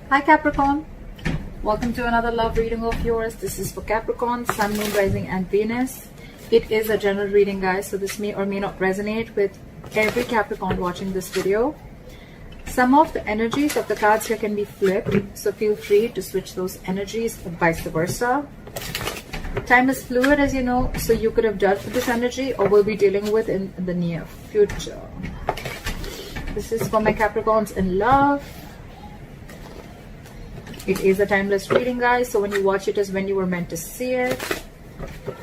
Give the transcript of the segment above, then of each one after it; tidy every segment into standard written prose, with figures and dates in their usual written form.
Hi Capricorn, welcome to another love reading of yours. This is for Capricorn, Sun, Moon, Rising and Venus. It is a general reading, guys, so this may or may not resonate with every Capricorn watching this video. Some of the energies of the cards here can be flipped, so feel free to switch those energies and vice versa. Time is fluid, as you know, so you could have dealt with this energy or will be dealing with in the near future. This is for my Capricorns in love. It is a timeless reading, guys, so when you watch it is when you were meant to see it.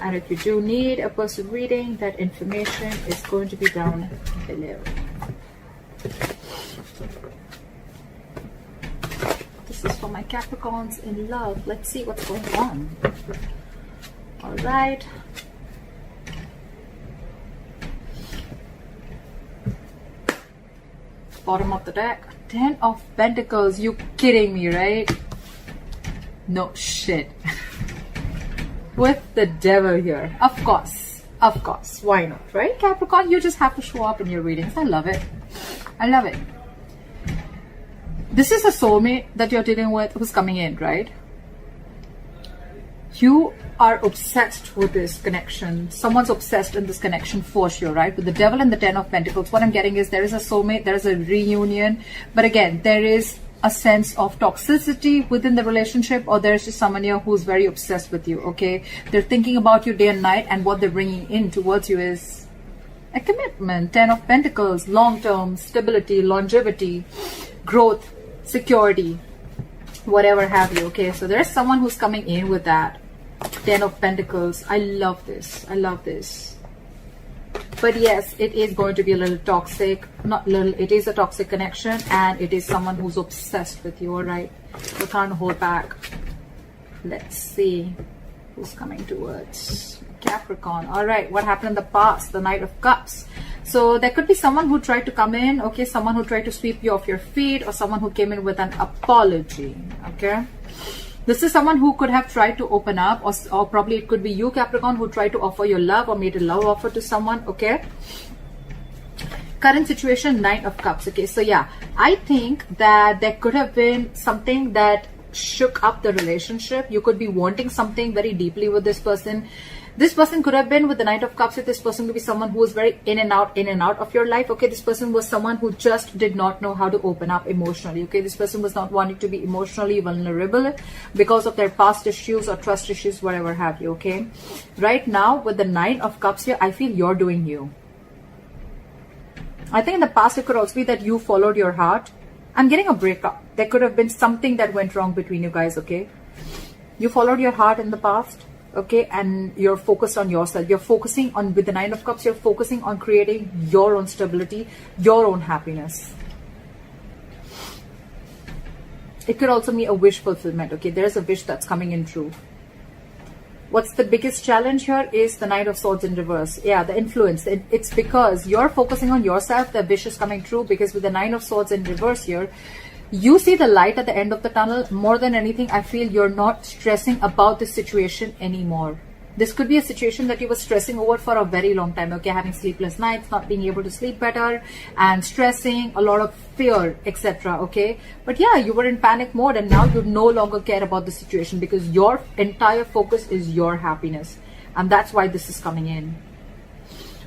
And if you do need a personal reading, that information is going to be down below. This is for my Capricorns in love. Let's see what's going on. All right. Bottom of the deck. 10 of Pentacles. You kidding me, right? No shit. With the devil here. Of course. Of course. Why not, right? Capricorn, you just have to show up in your readings. I love it. I love it. This is a soulmate that you're dealing with who's coming in, right? You are obsessed with this connection. Someone's obsessed in this connection for sure, right? With the devil and the 10 of Pentacles, what I'm getting is there is a soulmate, there is a reunion. But again, there is a sense of toxicity within the relationship, or there's just someone here who's very obsessed with you, okay? They're thinking about you day and night, and what they're bringing in towards you is a commitment. 10 of Pentacles, long-term, stability, longevity, growth, security, whatever have you, okay? So there's someone who's coming in with that 10 of Pentacles. I love this. I love this. But yes, it is going to be a little toxic. Not little, it is a toxic connection, and it is someone who's obsessed with you, all right? You can't hold back. Let's see who's coming towards Capricorn. All right, what happened in the past? The Knight of Cups. So there could be someone who tried to come in, okay? Someone who tried to sweep you off your feet, or someone who came in with an apology, okay? This is someone who could have tried to open up, or probably it could be you, Capricorn, who tried to offer your love or made a love offer to someone, okay? Current situation, Nine of Cups, okay? So yeah, I think that there could have been something that shook up the relationship. You could be wanting something very deeply with this person. This person could have been with the Knight of Cups. This person could be someone who was very in and out of your life. Okay, this person was someone who just did not know how to open up emotionally. Okay, this person was not wanting to be emotionally vulnerable because of their past issues or trust issues, whatever have you. Okay, right now with the Nine of Cups here, I feel you're doing you. I think in the past it could also be that you followed your heart. I'm getting a breakup. There could have been something that went wrong between you guys. Okay, you followed your heart in the past. Okay, and you're focused on yourself. You're focusing on, with the Nine of Cups, you're focusing on creating your own stability, your own happiness. It could also be a wish fulfillment. Okay, there's a wish that's coming in true. What's the biggest challenge here is the Knight of Swords in reverse. Yeah, the influence. It's because you're focusing on yourself, the wish is coming true, because with the Nine of Swords in reverse here, you see the light at the end of the tunnel. More than anything, I feel you're not stressing about this situation anymore. This could be a situation that you were stressing over for a very long time. Okay, having sleepless nights, not being able to sleep better, and stressing, a lot of fear, etc. Okay, but yeah, you were in panic mode, and now you no longer care about the situation because your entire focus is your happiness, and that's why this is coming in.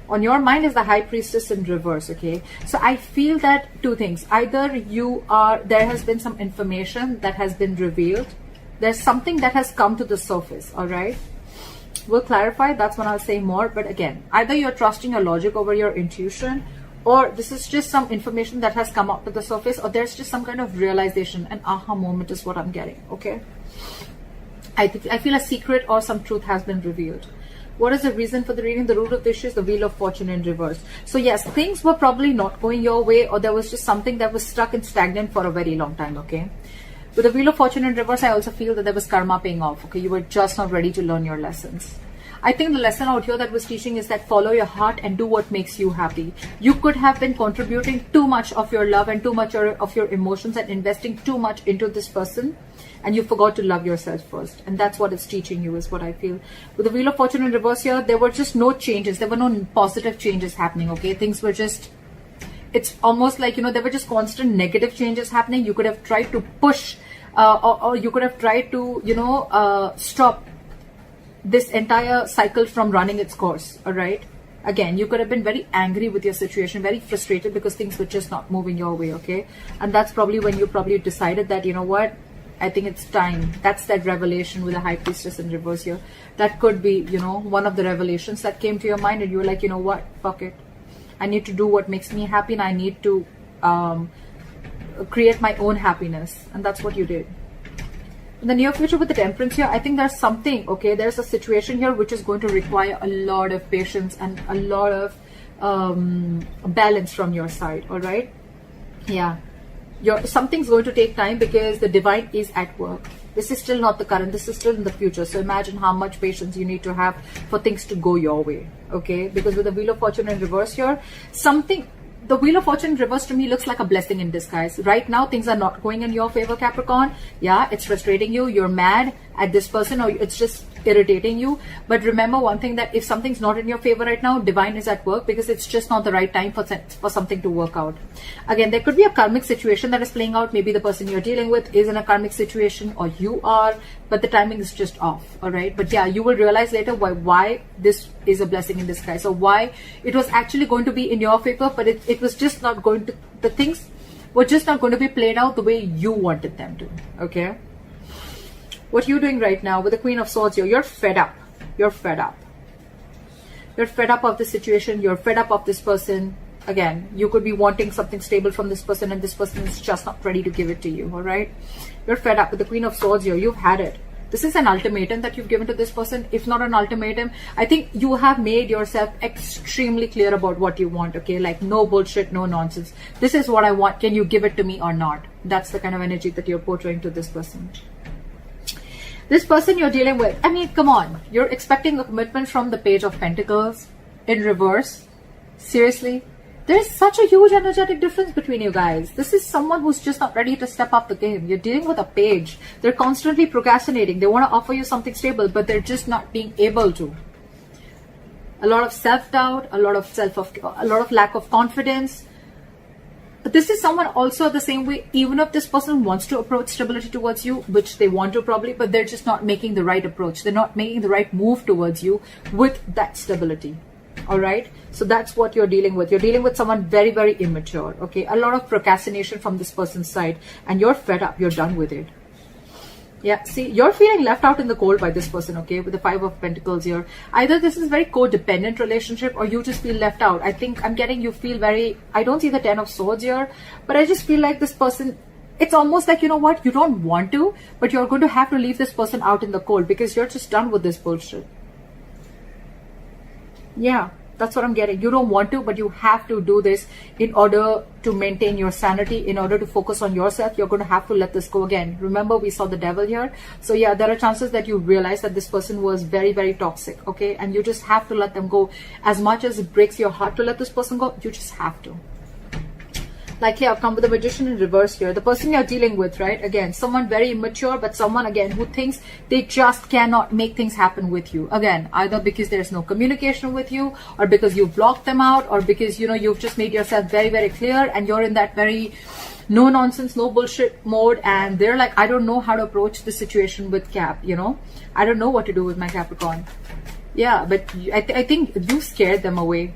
On your mind is the High Priestess in reverse, okay? So I feel that two things. Either there has been some information that has been revealed. There's something that has come to the surface, all right? We'll clarify, that's when I'll say more. But again, either you're trusting your logic over your intuition, or this is just some information that has come up to the surface, or there's just some kind of realization. An aha moment is what I'm getting, okay? I feel a secret or some truth has been revealed. What is the reason for the reading? The root of the issue is the Wheel of Fortune in reverse. So yes, things were probably not going your way, or there was just something that was stuck and stagnant for a very long time, okay? With the Wheel of Fortune in reverse, I also feel that there was karma paying off, okay? You were just not ready to learn your lessons. I think the lesson out here that was teaching is that follow your heart and do what makes you happy. You could have been contributing too much of your love and too much of your emotions and investing too much into this person, and you forgot to love yourself first. And that's what it's teaching you, is what I feel. With the Wheel of Fortune in reverse here, there were just no changes. There were no positive changes happening, okay? Things were just, it's almost like, you know, there were just constant negative changes happening. You could have tried to push or you could have tried to, stop this entire cycle from running its course. All right. Again, you could have been very angry with your situation, very frustrated because things were just not moving your way. Okay. And that's probably when you probably decided that, you know what, I think it's time. That's that revelation with the High Priestess in reverse here. That could be, one of the revelations that came to your mind, and you were like, you know what, fuck it. I need to do what makes me happy, and I need to create my own happiness. And that's what you did. In the near future with the Temperance here, I think there's something, okay, there's a situation here which is going to require a lot of patience and a lot of balance from your side. All right. Yeah. Something's going to take time because the divine is at work. This is still not the current, this is still in the future. So imagine how much patience you need to have for things to go your way. Okay, because with the Wheel of Fortune in reverse here, the Wheel of Fortune in reverse to me looks like a blessing in disguise. Right now, things are not going in your favor, Capricorn. Yeah, it's frustrating you. You're mad at this person, or it's just irritating you. But remember one thing, that if something's not in your favor right now, divine is at work, because it's just not the right time for something to work out. Again, there could be a karmic situation that is playing out. Maybe the person you're dealing with is in a karmic situation, or you are, but the timing is just off. All right. But yeah, you will realize later why this is a blessing in disguise, or why it was actually going to be in your favor, but it was just not going to, the things were just not going to be played out the way you wanted them to. Okay. What you're doing right now with the Queen of Swords here, you're fed up. You're fed up. You're fed up of the situation. You're fed up of this person. Again, you could be wanting something stable from this person, and this person is just not ready to give it to you. All right. You're fed up with the Queen of Swords here. You've had it. This is an ultimatum that you've given to this person. If not an ultimatum, I think you have made yourself extremely clear about what you want. Okay. Like, no bullshit, no nonsense. This is what I want. Can you give it to me or not? That's the kind of energy that you're portraying to this person. This person you're dealing with, I mean, come on. You're expecting a commitment from the Page of Pentacles in reverse. Seriously? There's such a huge energetic difference between you guys. This is someone who's just not ready to step up the game. You're dealing with a page. They're constantly procrastinating. They want to offer you something stable, but they're just not being able to. A lot of self-doubt, a lot of lack of confidence. But this is someone also the same way, even if this person wants to approach stability towards you, which they want to probably, but they're just not making the right approach. They're not making the right move towards you with that stability. All right. So that's what you're dealing with. You're dealing with someone very, very immature. Okay. A lot of procrastination from this person's side, and you're fed up. You're done with it. Yeah. See, you're feeling left out in the cold by this person. Okay. With the Five of Pentacles here. Either this is a very codependent relationship, or you just feel left out. I think I'm getting you feel very, I don't see the Ten of Swords here, but I just feel like this person, it's almost like, you know what, you don't want to, but you're going to have to leave this person out in the cold because you're just done with this bullshit. Yeah, that's what I'm getting. You don't want to, but you have to do this in order to maintain your sanity, in order to focus on yourself. You're going to have to let this go again. Remember, we saw the Devil here. So yeah, there are chances that you realize that this person was very, very toxic. Okay. And you just have to let them go. As much as it breaks your heart to let this person go, you just have to. Like here, I've come with the Magician in reverse here. The person you're dealing with, right? Again, someone very immature, but someone, again, who thinks they just cannot make things happen with you. Again, either because there's no communication with you, or because you've blocked them out, or because, you've just made yourself very, very clear, and you're in that very no nonsense, no bullshit mode. And they're like, I don't know how to approach the situation with Cap, I don't know what to do with my Capricorn. Yeah, but I think you scared them away.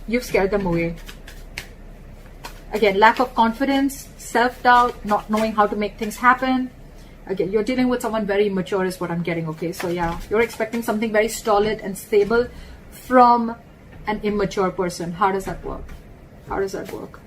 You've scared them away. Again, lack of confidence, self-doubt, not knowing how to make things happen. Again, you're dealing with someone very immature is what I'm getting, okay? So yeah, you're expecting something very solid and stable from an immature person. How does that work? How does that work?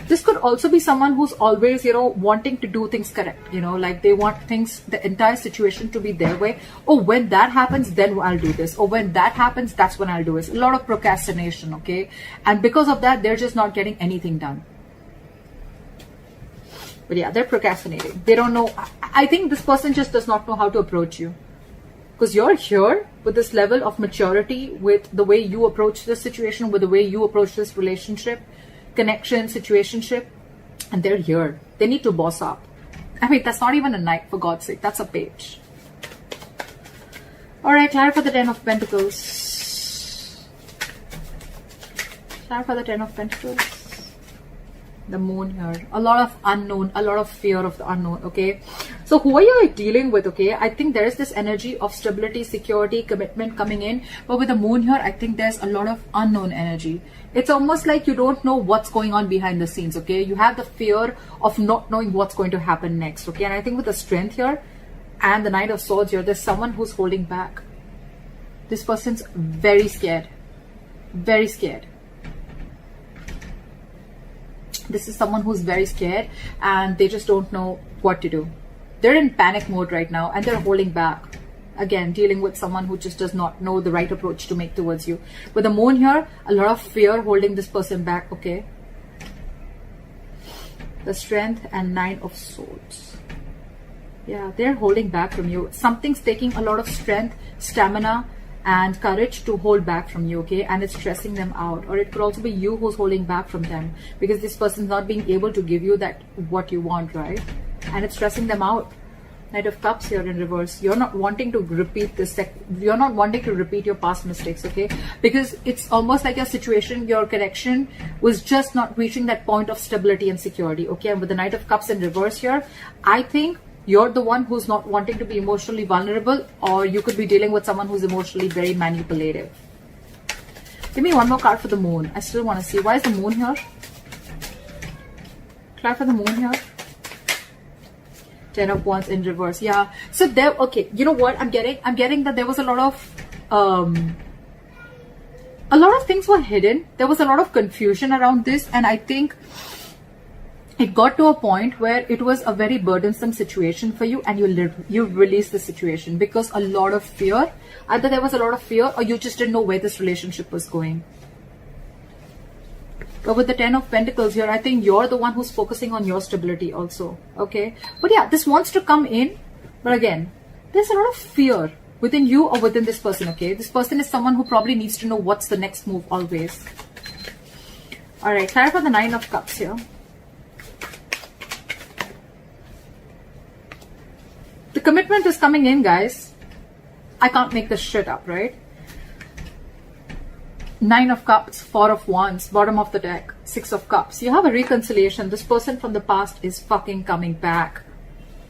This could also be someone who's always, wanting to do things correct, like they want things, the entire situation to be their way. Oh, when that happens, then I'll do this. Or when that happens, that's when I'll do this. A lot of procrastination, okay? And because of that, they're just not getting anything done. But yeah, they're procrastinating. They don't know. I think this person just does not know how to approach you. Because you're here with this level of maturity, with the way you approach this situation, with the way you approach this relationship, connection, situationship, and they're here. They need to boss up. I mean, that's not even a knight, for God's sake. That's a page. All right, clarify the Ten of Pentacles. Clarify the Ten of Pentacles. The moon here. A lot of unknown, a lot of fear of the unknown, okay? So who are you dealing with, okay? I think there is this energy of stability, security, commitment coming in. But with the moon here, I think there's a lot of unknown energy. It's almost like you don't know what's going on behind the scenes, okay? You have the fear of not knowing what's going to happen next, okay? And I think with the Strength here and the Knight of Swords here, there's someone who's holding back. This person's very scared. Very scared. This is someone who's very scared and they just don't know what to do. They're in panic mode right now and they're holding back. Again, dealing with someone who just does not know the right approach to make towards you. With the moon here, a lot of fear holding this person back, okay? The Strength and Nine of Swords. Yeah, they're holding back from you. Something's taking a lot of strength, stamina, and courage to hold back from you, okay? And it's stressing them out. Or it could also be you who's holding back from them because this person's not being able to give you that what you want, right? And it's stressing them out. Knight of Cups here in reverse. You're not wanting to repeat this. You're not wanting to repeat your past mistakes, okay? Because it's almost like your situation, your connection was just not reaching that point of stability and security, okay? And with the Knight of Cups in reverse here, I think you're the one who's not wanting to be emotionally vulnerable, or you could be dealing with someone who's emotionally very manipulative. Give me one more card for the moon. I still want to see. Why is the moon here? Card for the moon here. Ten of Wands in reverse. Yeah. So there, okay. You know what I'm getting? I'm getting that there was a lot of things were hidden. There was a lot of confusion around this. And I think it got to a point where it was a very burdensome situation for you and you released the situation because a lot of fear, either there was a lot of fear or you just didn't know where this relationship was going. But with the Ten of Pentacles here, I think you're the one who's focusing on your stability also, okay? But yeah, this wants to come in, but again, there's a lot of fear within you or within this person, okay? This person is someone who probably needs to know what's the next move always. All right, clarify the Nine of Cups here. The commitment is coming in, guys. I can't make this shit up, right? Nine of Cups, Four of Wands, bottom of the deck, Six of Cups. You have a reconciliation. This person from the past is fucking coming back.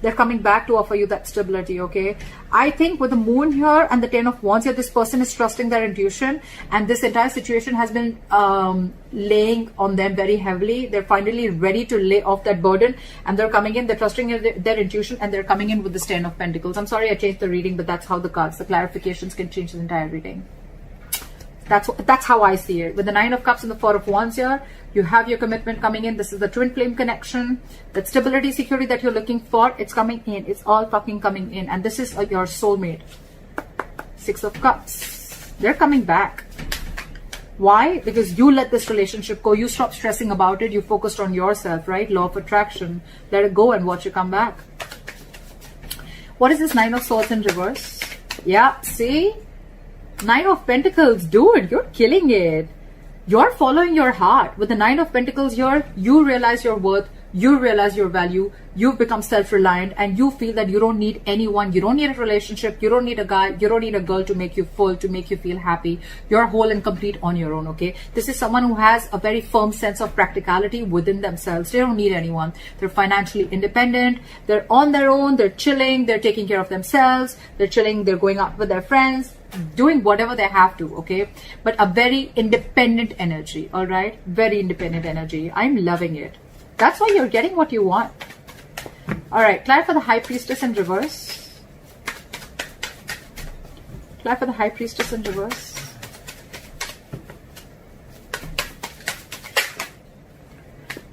They're coming back to offer you that stability, okay? I think with the moon here and the Ten of Wands here, this person is trusting their intuition and this entire situation has been laying on them very heavily. They're finally ready to lay off that burden and they're coming in, they're trusting their intuition and they're coming in with this Ten of Pentacles. I'm sorry I changed the reading, but that's how the cards, the clarifications can change the entire reading. That's how I see it. With the Nine of Cups and the Four of Wands here, you have your commitment coming in. This is the twin flame connection. That stability, security that you're looking for, it's coming in. It's all fucking coming in. And this is your soulmate. Six of Cups. They're coming back. Why? Because you let this relationship go. You stop stressing about it. You focused on yourself, right? Law of attraction. Let it go and watch it come back. What is this Nine of Swords in reverse? Yeah, see? Nine of Pentacles, dude, you're killing it. You're following your heart. With the Nine of Pentacles here, you realize your worth, you realize your value, you've become self-reliant and you feel that you don't need anyone, you don't need a relationship, you don't need a guy, you don't need a girl to make you full, to make you feel happy. You're whole and complete on your own, okay? This is someone who has a very firm sense of practicality within themselves. They don't need anyone. They're financially independent. They're on their own. They're chilling. They're taking care of themselves. They're chilling. They're going out with their friends, doing whatever they have to, okay? But a very independent energy, all right? Very independent energy. I'm loving it. That's why you're getting what you want. All right, clarify the High Priestess in reverse. Clarify the High Priestess in reverse.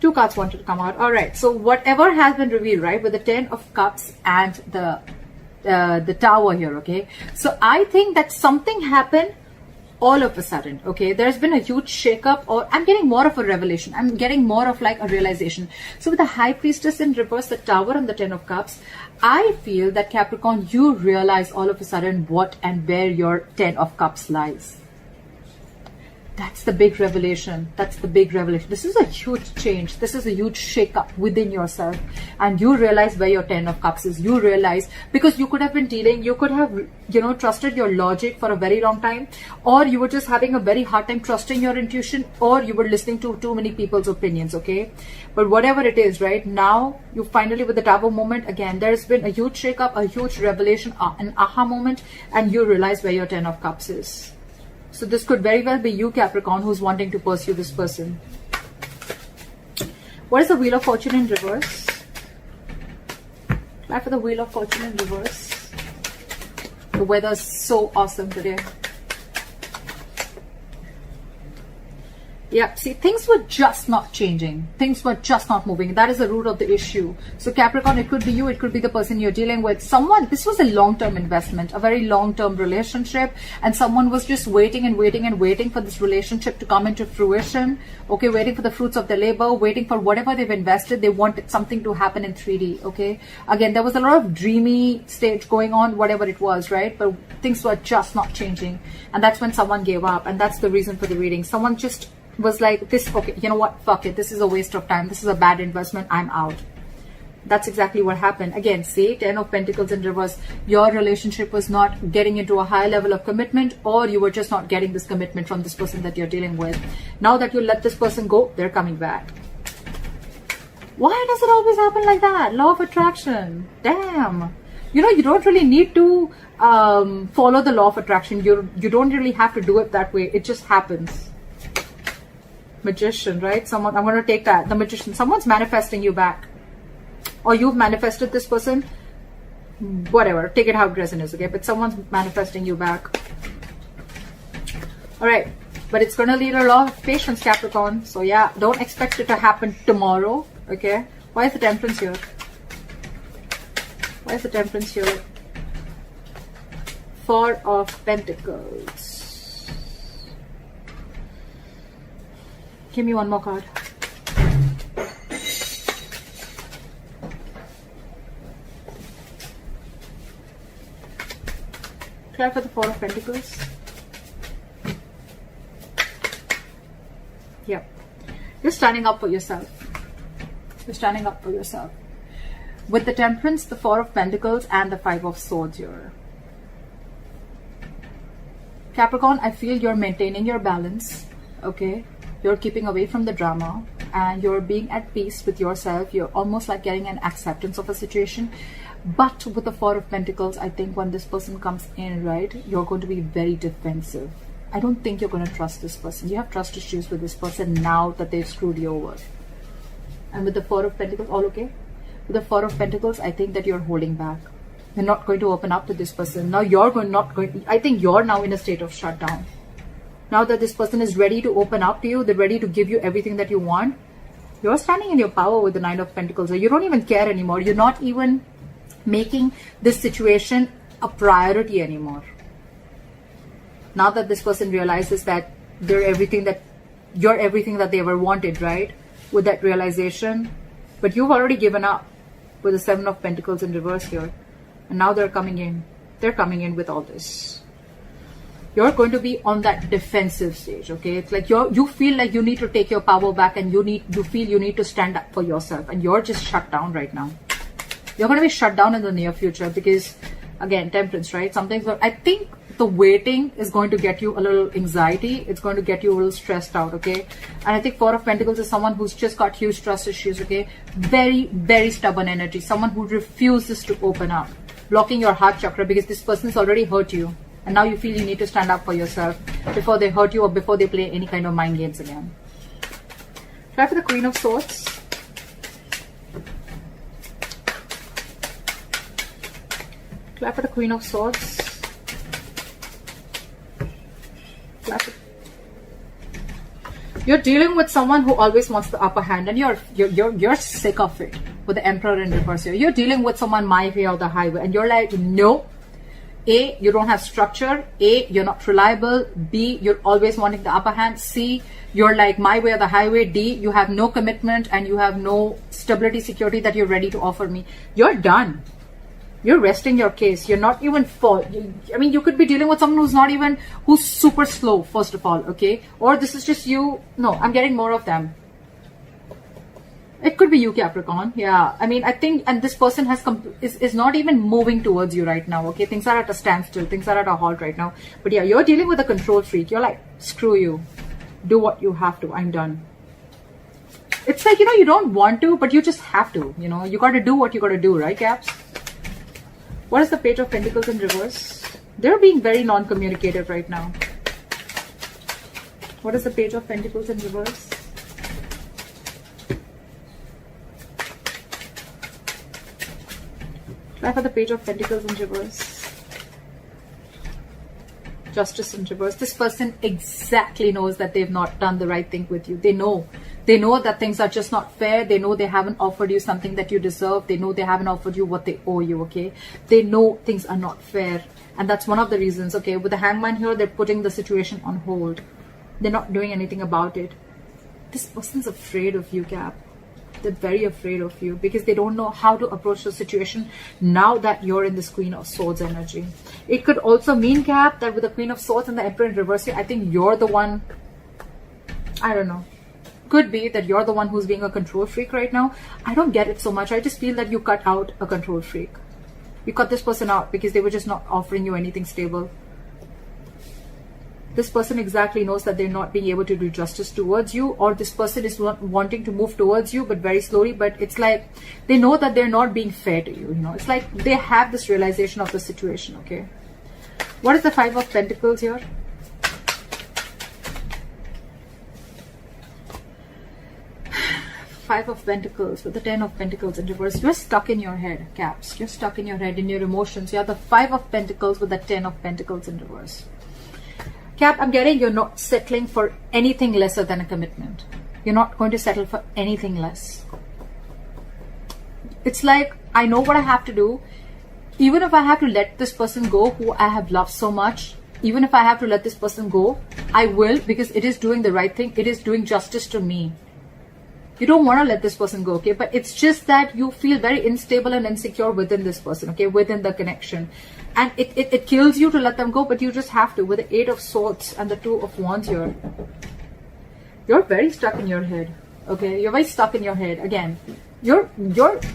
Two cards wanted to come out. All right, so whatever has been revealed, right, with the Ten of Cups and the Tower here, okay? So I think that something happened all of a sudden, okay? There's been a huge shakeup, or I'm getting more of a revelation. I'm getting more of like a realization. So with the High Priestess in reverse, the Tower and the Ten of Cups, I feel that Capricorn, you realize all of a sudden what and where your Ten of Cups lies. That's the big revelation. That's the big revelation. This is a huge change. This is a huge shake-up within yourself. And you realize where your 10 of Cups is. You realize, because you could have been dealing, you could have, trusted your logic for a very long time. Or you were just having a very hard time trusting your intuition. Or you were listening to too many people's opinions, okay? But whatever it is, right? Now, you finally, with the Tower moment, again, there's been a huge shake-up, a huge revelation, an aha moment. And you realize where your 10 of Cups is. So this could very well be you, Capricorn, who's wanting to pursue this person. What is the Wheel of Fortune in reverse? Try for the Wheel of Fortune in reverse. The weather is so awesome today. Yeah, see, things were just not changing. Things were just not moving. That is the root of the issue. So Capricorn, it could be you. It could be the person you're dealing with. Someone, this was a long-term investment, a very long-term relationship. And someone was just waiting and waiting and waiting for this relationship to come into fruition. Okay, waiting for the fruits of their labor, waiting for whatever they've invested. They wanted something to happen in 3D, okay? Again, there was a lot of dreamy stage going on, whatever it was, right? But things were just not changing. And that's when someone gave up. And that's the reason for the reading. Someone just was like, this, okay, you know what, fuck it, this is a waste of time, this is a bad investment, I'm out. That's exactly what happened. Again, see, 10 of Pentacles in reverse. Your relationship was not getting into a high level of commitment, or you were just not getting this commitment from this person that you're dealing with. Now that you let this person go, they're coming back. Why does it always happen like that? Law of attraction. Damn. You don't really need to follow the law of attraction. You don't really have to do it that way. It just happens. Magician, right? I'm going to take that. The Magician. Someone's manifesting you back. Or you've manifested this person. Whatever. Take it how it resonates, okay? But someone's manifesting you back. Alright. But it's going to need a lot of patience, Capricorn. So yeah, don't expect it to happen tomorrow, okay? Why is the Temperance here? Why is the Temperance here? Four of Pentacles. Give me one more card. Try for the Four of Pentacles. Yep. You're standing up for yourself. You're standing up for yourself. With the Temperance, the Four of Pentacles, and the Five of Swords here. Capricorn, I feel you're maintaining your balance. Okay? You're keeping away from the drama and you're being at peace with yourself. You're almost like getting an acceptance of a situation. But with the Four of Pentacles, I think when this person comes in, right, you're going to be very defensive. I don't think you're going to trust this person. You have trust issues with this person now that they've screwed you over. And with the Four of Pentacles, all okay? With the Four of Pentacles, I think that you're holding back. You're not going to open up to this person. Now I think you're now in a state of shutdown. Now that this person is ready to open up to you, they're ready to give you everything that you want. You're standing in your power with the Nine of Pentacles. You don't even care anymore. You're not even making this situation a priority anymore. Now that this person realizes that you're everything that they ever wanted, right? With that realization. But you've already given up with the Seven of Pentacles in reverse here. And now they're coming in. They're coming in with all this. You're going to be on that defensive stage, okay? It's like you feel like you need to take your power back and you feel you need to stand up for yourself, and you're just shut down right now. You're going to be shut down in the near future because, again, Temperance, right? I think the waiting is going to get you a little anxiety. It's going to get you a little stressed out, okay? And I think Four of Pentacles is someone who's just got huge trust issues, okay? Very, very stubborn energy. Someone who refuses to open up, blocking your heart chakra because this person's already hurt you. And now you feel you need to stand up for yourself before they hurt you or before they play any kind of mind games again. Try for the Queen of Swords. Try for the Queen of Swords. You're dealing with someone who always wants the upper hand, and you're sick of it. With the Emperor in reverse here, you're dealing with someone my way or the highway, and you're like, no. A, you don't have structure. A, you're not reliable. B, you're always wanting the upper hand. C, you're like my way or the highway. D, you have no commitment and you have no stability, security that you're ready to offer me. You're done. You're resting your case. You're not even I mean, you could be dealing with someone who's super slow, first of all, okay? Or this is just you. No, I'm getting more of them. It could be you, Capricorn. Yeah. I mean, I think, and this person is not even moving towards you right now, okay? Things are at a standstill. Things are at a halt right now. But yeah, you're dealing with a control freak. You're like, screw you. Do what you have to. I'm done. It's like, you don't want to, but you just have to. You got to do what you got to do, right, Caps? What is the Page of Pentacles in reverse? They're being very non-communicative right now. What is the Page of Pentacles in reverse? Try for the Page of Pentacles in reverse. Justice in reverse. This person exactly knows that they've not done the right thing with you. They know. They know that things are just not fair. They know they haven't offered you something that you deserve. They know they haven't offered you what they owe you, okay? They know things are not fair. And that's one of the reasons, okay? With the Hangman here, they're putting the situation on hold. They're not doing anything about it. This person's afraid of you, Cap. They're very afraid of you because they don't know how to approach the situation now that you're in this Queen of Swords energy. It could also mean, Cap, that with the Queen of Swords and the Emperor in reverse here, I think you're the one, I don't know. Could be that you're the one who's being a control freak right now. I don't get it so much. I just feel that you cut out a control freak. You cut this person out because they were just not offering you anything stable. This person exactly knows that they're not being able to do justice towards you, or this person is wanting to move towards you but very slowly, but it's like they know that they're not being fair to you. It's like they have this realization of the situation, okay? What is the Five of Pentacles here? Five of Pentacles with the Ten of Pentacles in reverse. You're stuck in your head, Caps. You're stuck in your head, in your emotions. You have the Five of Pentacles with the Ten of Pentacles in reverse. Cap, I'm getting you're not settling for anything lesser than a commitment. You're not going to settle for anything less. It's like, I know what I have to do. Even if I have to let this person go who I have loved so much, even if I have to let this person go, I will, because it is doing the right thing. It is doing justice to me. You don't want to let this person go, okay? But it's just that you feel very unstable and insecure within this person, okay? Within the connection. And it kills you to let them go, but you just have to. With the Eight of Swords and the Two of Wands here. You're very stuck in your head, okay? You're very stuck in your head. Again, you're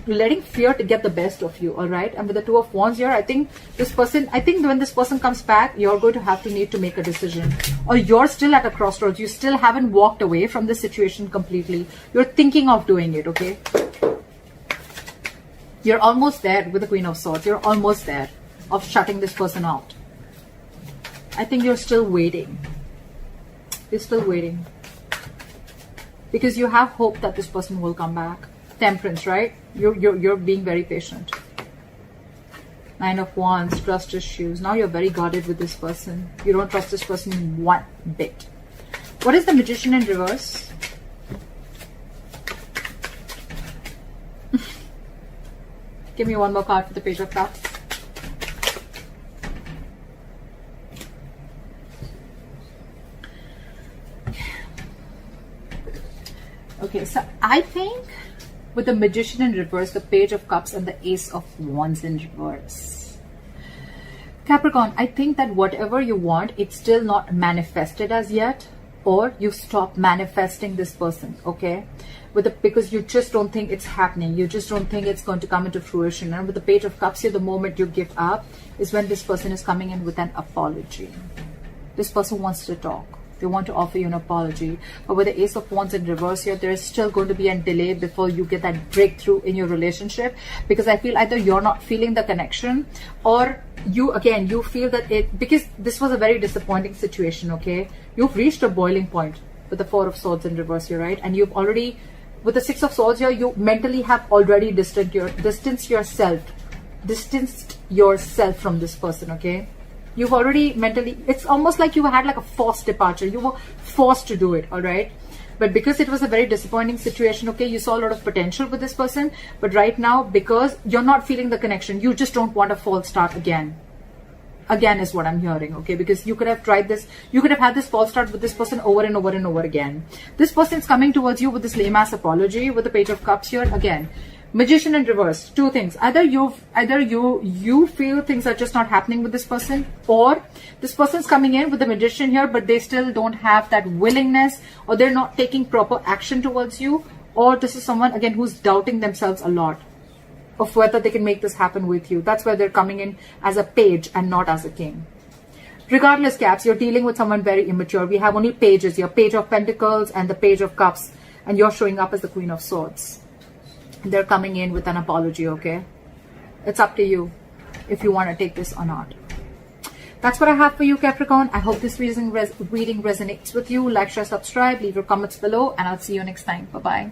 letting fear to get the best of you, all right? And with the Two of Wands here, I think when this person comes back, you're going to need to make a decision. Or you're still at a crossroads. You still haven't walked away from the situation completely. You're thinking of doing it, okay? You're almost there with the Queen of Swords. You're almost there of shutting this person out. I think you're still waiting. You're still waiting. Because you have hope that this person will come back. Temperance, right? You're being very patient. Nine of Wands, trust issues. Now you're very guarded with this person. You don't trust this person one bit. What is the Magician in reverse? Give me one more card for the Page of Cups. Okay, so I think with the Magician in reverse, the Page of Cups, and the Ace of Wands in reverse. Capricorn, I think that whatever you want, it's still not manifested as yet, or you stop manifesting this person, okay? Because you just don't think it's happening. You just don't think it's going to come into fruition. And with the Page of Cups here, the moment you give up is when this person is coming in with an apology. This person wants to talk. They want to offer you an apology. But with the Ace of Wands in reverse here, there is still going to be a delay before you get that breakthrough in your relationship. Because I feel either you're not feeling the connection, or you feel that because this was a very disappointing situation, okay? You've reached a boiling point with the Four of Swords in reverse here, right? And you've already, with the Six of Swords here, you mentally have already distanced yourself from this person, okay? You've already mentally, it's almost like you had like a forced departure. You were forced to do it, all right? But because it was a very disappointing situation, okay, you saw a lot of potential with this person. But right now, because you're not feeling the connection, you just don't want a false start again. Again is what I'm hearing, okay? Because you could have tried this, you could have had this false start with this person over and over and over again. This person's coming towards you with this lame-ass apology with the Page of Cups here. Again, Magician in reverse. Two things. Either you feel things are just not happening with this person, or this person's coming in with the Magician here, but they still don't have that willingness, or they're not taking proper action towards you, or this is someone again who's doubting themselves a lot of whether they can make this happen with you. That's where they're coming in as a page and not as a king. Regardless, Caps, you're dealing with someone very immature. We have only pages here, Page of Pentacles and the Page of Cups, and you're showing up as the Queen of Swords. They're coming in with an apology, okay? It's up to you if you want to take this or not. That's what I have for you, Capricorn. I hope this reading resonates with you. Like, share, subscribe, leave your comments below, and I'll see you next time. Bye-bye.